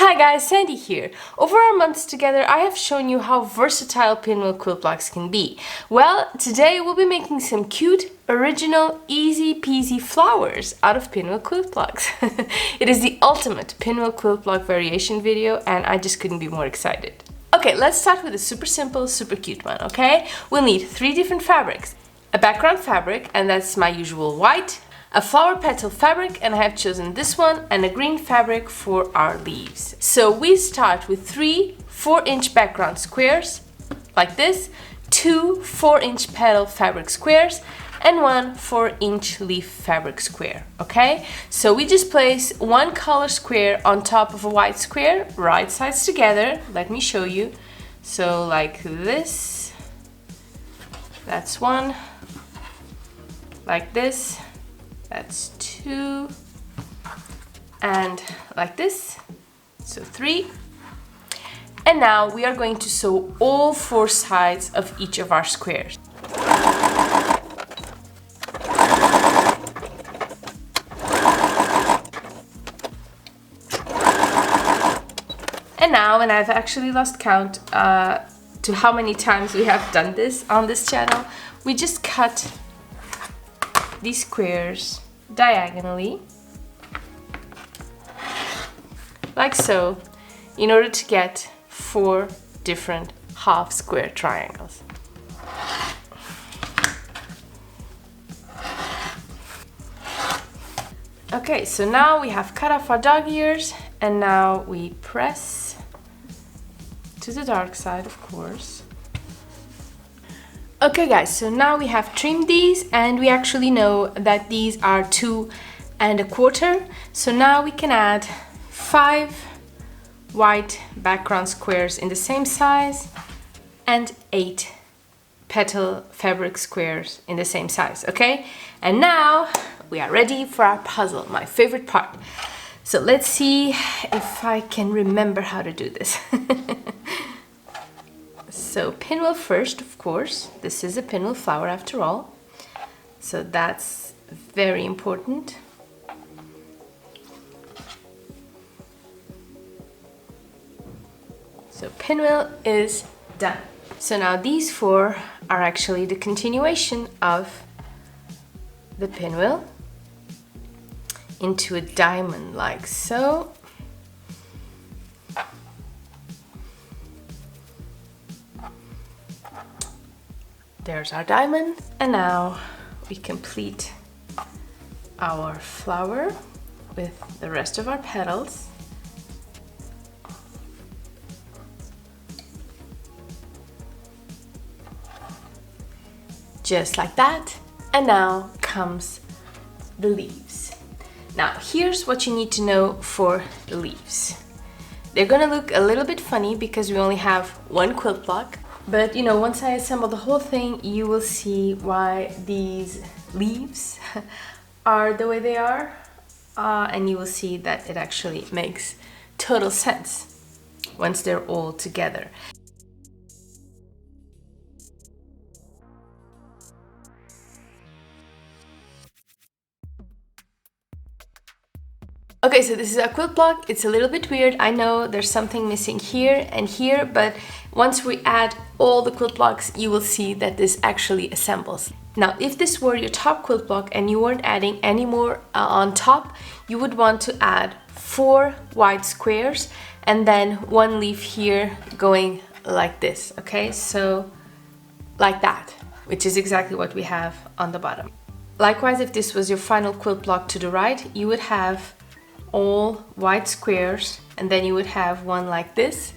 Hi guys, Sandy here. Over our months together, I have shown you how versatile pinwheel quilt blocks can be. Well, today we'll be making some cute, original, easy peasy flowers out of pinwheel quilt blocks. It is the ultimate pinwheel quilt block variation video and I just couldn't be more excited. Okay, let's start with a super simple, super cute one, okay? We'll need 3 different fabrics. A background fabric, and that's my usual white, a flower petal fabric, and I have chosen this one, and a green fabric for our leaves. So we start with 3 4-inch background squares, like this, 2 4-inch petal fabric squares, and 1 4-inch leaf fabric square, okay? So we just place 1 color square on top of a white square, right sides together. Let me show you. So like this, that's 1, like this, that's 2, and like this, so 3. And now we are going to sew all 4 sides of each of our squares. And now, and I've actually lost count to how many times we have done this on this channel, we just cut these squares diagonally, like so, in order to get 4 different half square triangles. Okay, so now we have cut off our dog ears, and now we press to the dark side, of course. Okay guys, so now we have trimmed these, and we actually know that these are 2 1/4. So now we can add 5 white background squares in the same size and 8 petal fabric squares in the same size, okay? And now we are ready for our puzzle, my favorite part. So let's see if I can remember how to do this. So pinwheel first, of course. This is a pinwheel flower after all. So that's very important. So pinwheel is done. So now these 4 are actually the continuation of the pinwheel into a diamond, like so. There's our diamond, and now we complete our flower with the rest of our petals. Just like that. And now comes the leaves. Now here's what you need to know for the leaves. They're gonna look a little bit funny because we only have 1 quilt block. But you know, once I assemble the whole thing, you will see why these leaves are the way they are. And you will see that it actually makes total sense once they're all together. Okay, so this is a quilt block. It's a little bit weird. I know there's something missing here and here, but once we add all the quilt blocks, you will see that this actually assembles. Now, if this were your top quilt block and you weren't adding any more on top, you would want to add 4 white squares and then 1 leaf here going like this, okay? So, like that, which is exactly what we have on the bottom. Likewise, if this was your final quilt block to the right, you would have all white squares, and then you would have 1 like this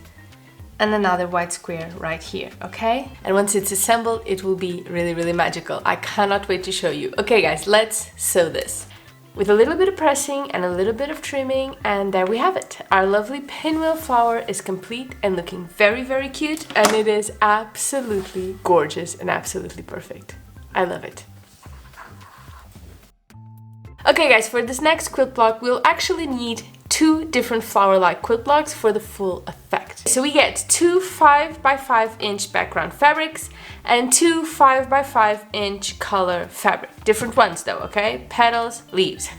and another white square right here, okay? And once it's assembled, it will be really, really magical. I cannot wait to show you. Okay guys, let's sew this. With a little bit of pressing and a little bit of trimming, and there we have it. Our lovely pinwheel flower is complete and looking very, very cute, and it is absolutely gorgeous and absolutely perfect. I love it. Okay guys, for this next quilt block, we'll actually need 2 different flower-like quilt blocks for the full effect. So we get two 5x5" background fabrics and two 5x5" color fabric. Different ones though, okay? Petals, leaves.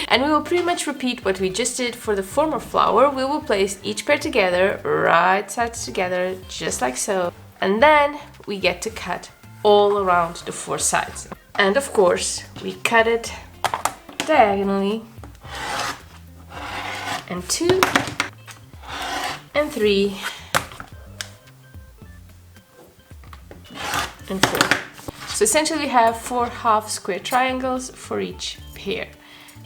And we will pretty much repeat what we just did for the former flower. We will place each pair together, right sides together, just like so. And then we get to cut all around the four sides. And of course, we cut it diagonally. And 2 and 3 and 4. So essentially we have 4 half square triangles for each pair.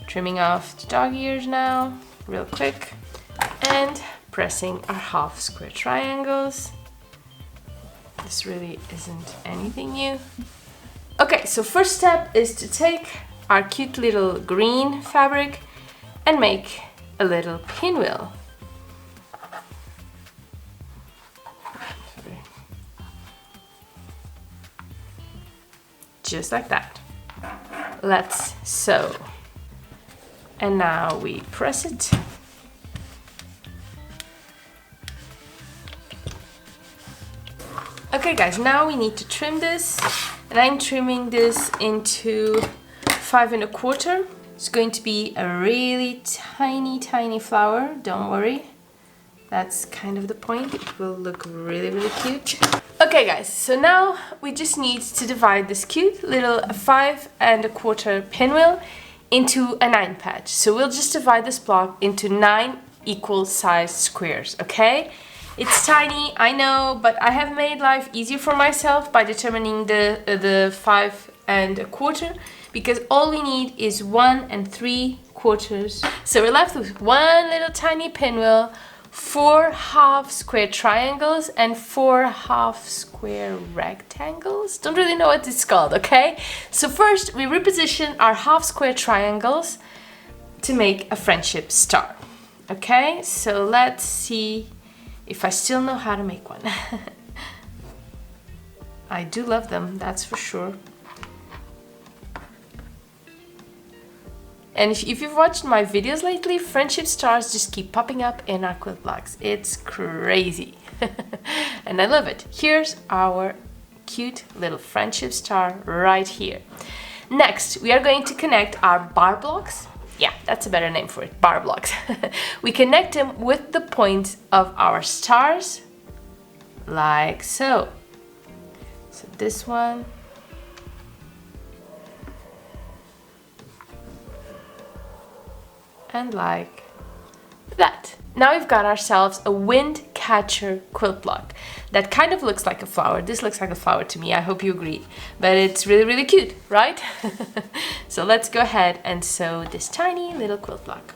Trimming off the dog ears now, real quick, and pressing our half square triangles. This really isn't anything new. Okay, so first step is to take our cute little green fabric and make a little pinwheel. Just like that. Let's sew. And now we press it. Okay guys, now we need to trim this, and I'm trimming this into 5 1/4. It's going to be a really tiny flower, don't worry. That's kind of the point, it will look really cute. Okay guys, so now we just need to divide this cute little 5 1/4 pinwheel into a 9 patch. So we'll just divide this block into 9 equal sized squares, okay? It's tiny, I know, but I have made life easier for myself by determining the 5 1/4, because all we need is 1 3/4. So we're left with one little tiny pinwheel, 4 half square triangles and 4 half square rectangles. Don't really know what it's called, okay? So first we reposition our half square triangles to make a friendship star. Okay, so let's see if I still know how to make one. I do love them, that's for sure. And if you've watched my videos lately, friendship stars just keep popping up in our quilt blocks. It's crazy. And I love it. Here's our cute little friendship star right here. Next, we are going to connect our bar blocks. Yeah, that's a better name for it, bar blocks. We connect them with the points of our stars, like so. So this one. And like that. Now we've got ourselves a Windcatcher quilt block that kind of looks like a flower. This looks like a flower to me, I hope you agree. But it's really cute, right? So let's go ahead and sew this tiny little quilt block.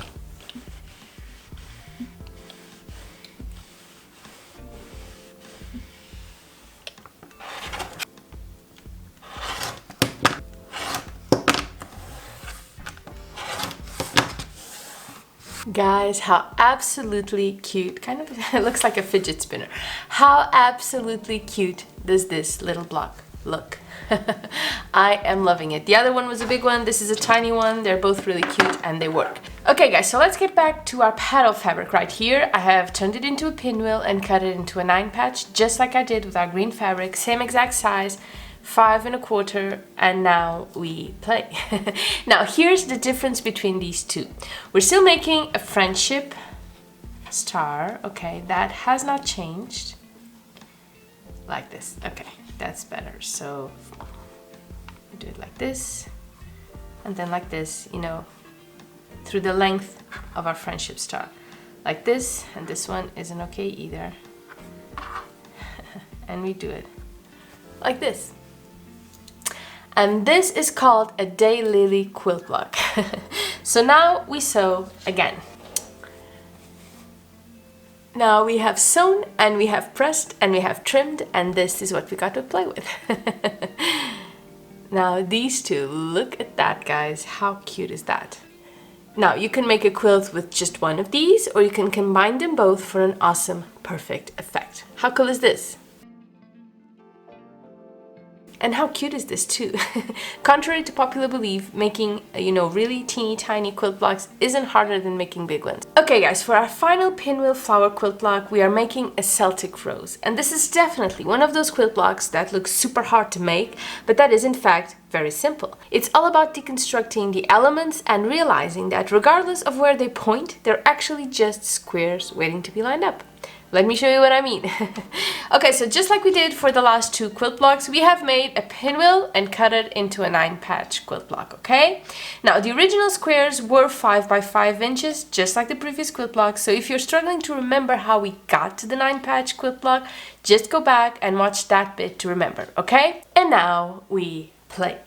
Guys, how absolutely cute, kind of it looks like a fidget spinner. How absolutely cute does this little block look? I am loving it. The other one was a big one, this is a tiny one. They're both really cute and they work. Okay guys, so let's get back to our petal fabric right here. I have turned it into a pinwheel and cut it into a 9 patch, just like I did with our green fabric, same exact size. 5 1/4, and now we play. Now here's the difference between these two. We're still making a friendship star, okay, that has not changed. Like this, okay, that's better. So we do it like this, and then like this, you know, through the length of our friendship star. Like this, and this one isn't okay either. And we do it like this. And this is called a Lilly quilt block. So now we sew again. Now we have sewn and we have pressed and we have trimmed, and this is what we got to play with. Now these two, look at that guys, how cute is that? Now you can make a quilt with just one of these, or you can combine them both for an awesome, perfect effect. How cool is this? And how cute is this too? Contrary to popular belief, making, really teeny tiny quilt blocks isn't harder than making big ones. Okay guys, for our final pinwheel flower quilt block, we are making a Celtic Rose. And this is definitely one of those quilt blocks that looks super hard to make, but that is in fact very simple. It's all about deconstructing the elements and realizing that regardless of where they point, they're actually just squares waiting to be lined up. Let me show you what I mean. Okay, so just like we did for the last two quilt blocks, we have made a pinwheel and cut it into a 9-patch quilt block, okay? Now, the original squares were 5 by 5 inches, just like the previous quilt block. So if you're struggling to remember how we got to the 9-patch quilt block, just go back and watch that bit to remember, okay? And now we play.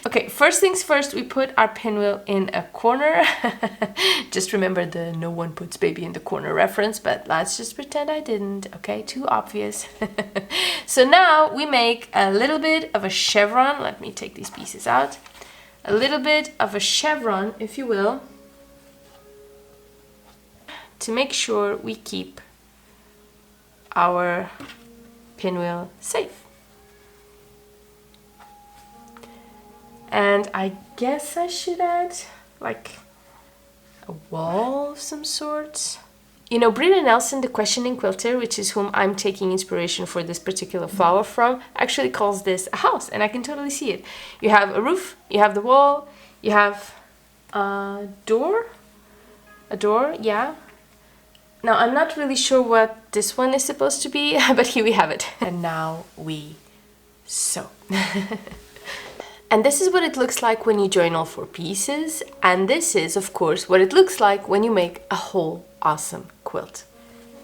Okay, first things first, we put our pinwheel in a corner. Just remember the no one puts baby in the corner reference, but let's just pretend I didn't, okay? Too obvious. So now we make a little bit of a chevron. Let me take these pieces out. A little bit of a chevron, if you will, to make sure we keep our pinwheel safe. And I guess I should add like a wall of some sort. You know, Britta Nelson, the questioning quilter, which is whom I'm taking inspiration for this particular flower from, actually calls this a house, and I can totally see it. You have a roof, you have the wall, you have a door, yeah. Now, I'm not really sure what this one is supposed to be, but here we have it. And now we sew. And this is what it looks like when you join all 4 pieces. And this is, of course, what it looks like when you make a whole awesome quilt.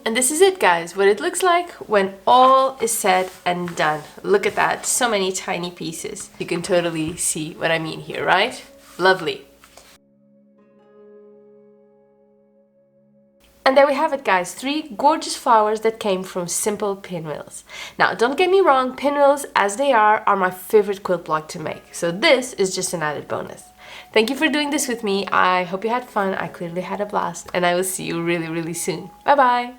And this is it, guys, what it looks like when all is said and done. Look at that, so many tiny pieces. You can totally see what I mean here, right? Lovely. And there we have it, guys, 3 gorgeous flowers that came from simple pinwheels. Now, don't get me wrong, pinwheels as they are my favorite quilt block to make. So this is just an added bonus. Thank you for doing this with me. I hope you had fun. I clearly had a blast, and I will see you really, really soon. Bye-bye.